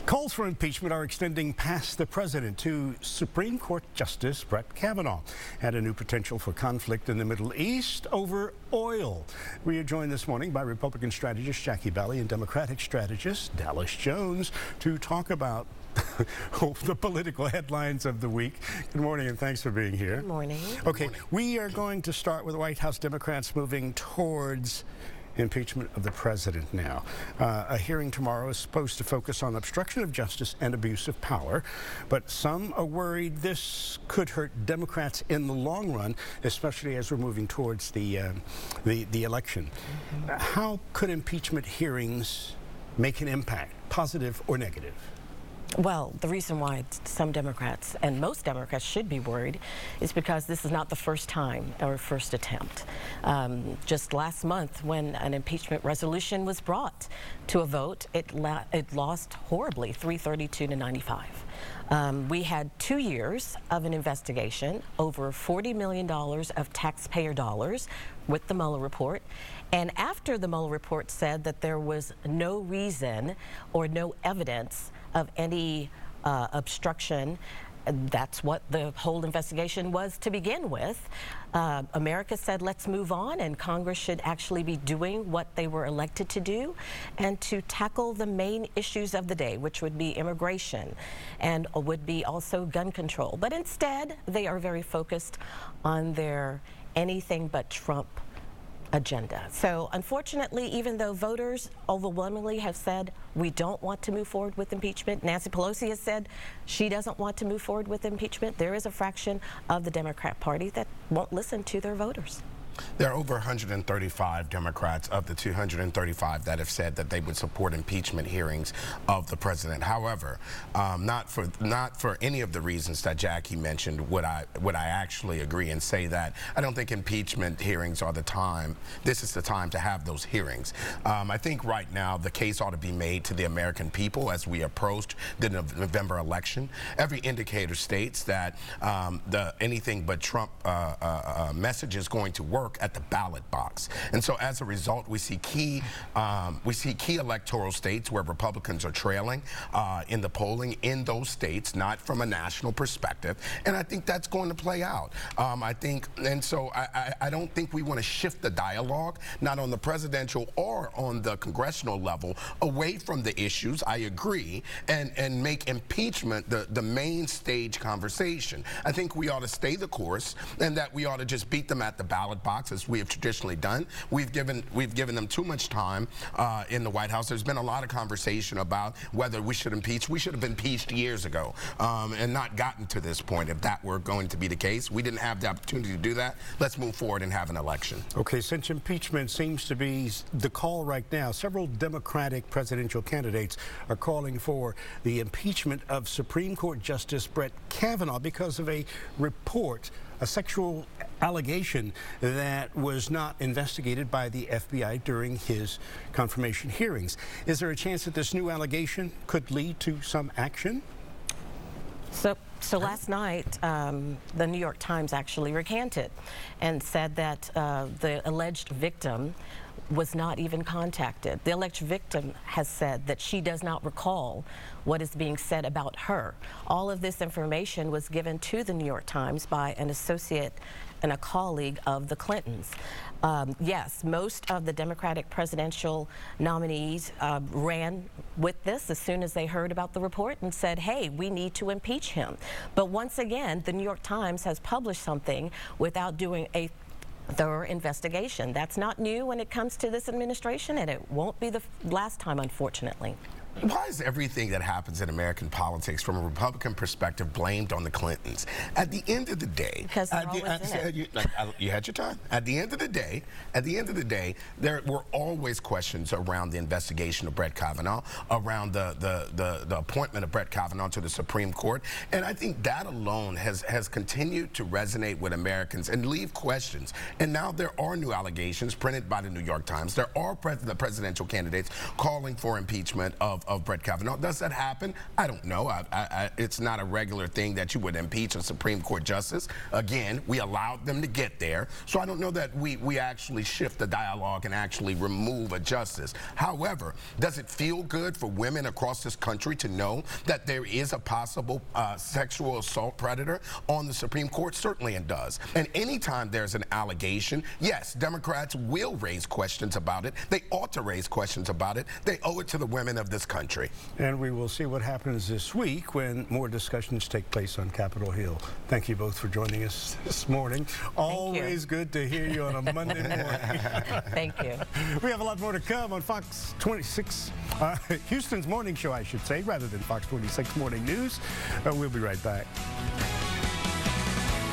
Calls for impeachment are extending past the president to Supreme Court Justice Brett Kavanaugh and a new potential for conflict in the Middle East over oil. We are joined this morning by Republican strategist Jackie Belli and Democratic strategist Dallas Jones to talk about the political headlines of the week. Good morning and thanks for being here. Good morning. Okay, we are going to start with the White House Democrats moving towards impeachment of the president now. A hearing tomorrow is supposed to focus on obstruction of justice and abuse of power, but some are worried this could hurt Democrats in the long run, especially as we're moving towards the election. How could impeachment hearings make an impact, positive or negative? Well, the reason why some Democrats, and most Democrats should be worried, is because this is not the first time or first attempt. Just last month, when an impeachment resolution was brought to a vote, it lost horribly, 332 to 95. We had 2 years of an investigation, over $40 million of taxpayer dollars with the Mueller report. And after the Mueller report said that there was no reason or no evidence of any obstruction, that's what the whole investigation was to begin with. America said, let's move on, and Congress should actually be doing what they were elected to do and to tackle the main issues of the day, which would be immigration and would be also gun control. But instead, they are very focused on their anything but Trump agenda. So unfortunately, even though voters overwhelmingly have said we don't want to move forward with impeachment, Nancy Pelosi has said she doesn't want to move forward with impeachment, there is a fraction of the Democrat Party that won't listen to their voters. There are over 135 Democrats of the 235 that have said that they would support impeachment hearings of the president. However, not for any of the reasons that Jackie mentioned would I actually agree and say that I don't think impeachment hearings are the time. This is the time to have those hearings. I think right now the case ought to be made to the American people as we approach the November election. Every indicator states that the anything but Trump message is going to work at the ballot box, and so as a result, we see key electoral states where Republicans are trailing in the polling in those states, not from a national perspective, and I think that's going to play out. I don't think we want to shift the dialogue, not on the presidential or on the congressional level, away from the issues. I agree, and make impeachment the main stage conversation. I think we ought to stay the course, and that we ought to just beat them at the ballot box, as we have traditionally done. We've given them too much time in the White House. There's been a lot of conversation about whether we should impeach. We should have impeached years ago and not gotten to this point if that were going to be the case. We didn't have the opportunity to do that. Let's move forward and have an election. Okay, since impeachment seems to be the call right now, several Democratic presidential candidates are calling for the impeachment of Supreme Court Justice Brett Kavanaugh because of a report, a sexual allegation that was not investigated by the FBI during his confirmation hearings. Is there a chance that this new allegation could lead to some action? So last night, the New York Times actually recanted and said that the alleged victim was not even contacted. The alleged victim has said that she does not recall what is being said about her. All of this information was given to the New York Times by an associate and a colleague of the Clintons. Yes, most of the Democratic presidential nominees ran with this as soon as they heard about the report and said, hey, we need to impeach him. But once again, the New York Times has published something without doing a thorough investigation. That's not new when it comes to this administration, and it won't be the last time, unfortunately. Why is everything that happens in American politics from a Republican perspective blamed on the Clintons? At the end of the day, because they're always in it. You had your time. At the end of the day, there were always questions around the investigation of Brett Kavanaugh, around the appointment of Brett Kavanaugh to the Supreme Court, and I think that alone has continued to resonate with Americans and leave questions. And now there are new allegations printed by the New York Times. There are the presidential candidates calling for impeachment of of Brett Kavanaugh. Does that happen? I don't know. It's not a regular thing that you would impeach a Supreme Court justice. Again, we allowed them to get there, so I don't know that we actually shift the dialogue and actually remove a justice. However, does it feel good for women across this country to know that there is a possible sexual assault predator on the Supreme Court? Certainly it does. And anytime there's an allegation, yes, Democrats will raise questions about it. They ought to raise questions about it. They owe it to the women of this country. And we will see what happens this week when more discussions take place on Capitol Hill. Thank you both for joining us this morning. Always good to hear you on a Monday morning. Thank you. We have a lot more to come on Fox 26, Houston's morning show, I should say, rather than Fox 26 Morning News. We'll be right back.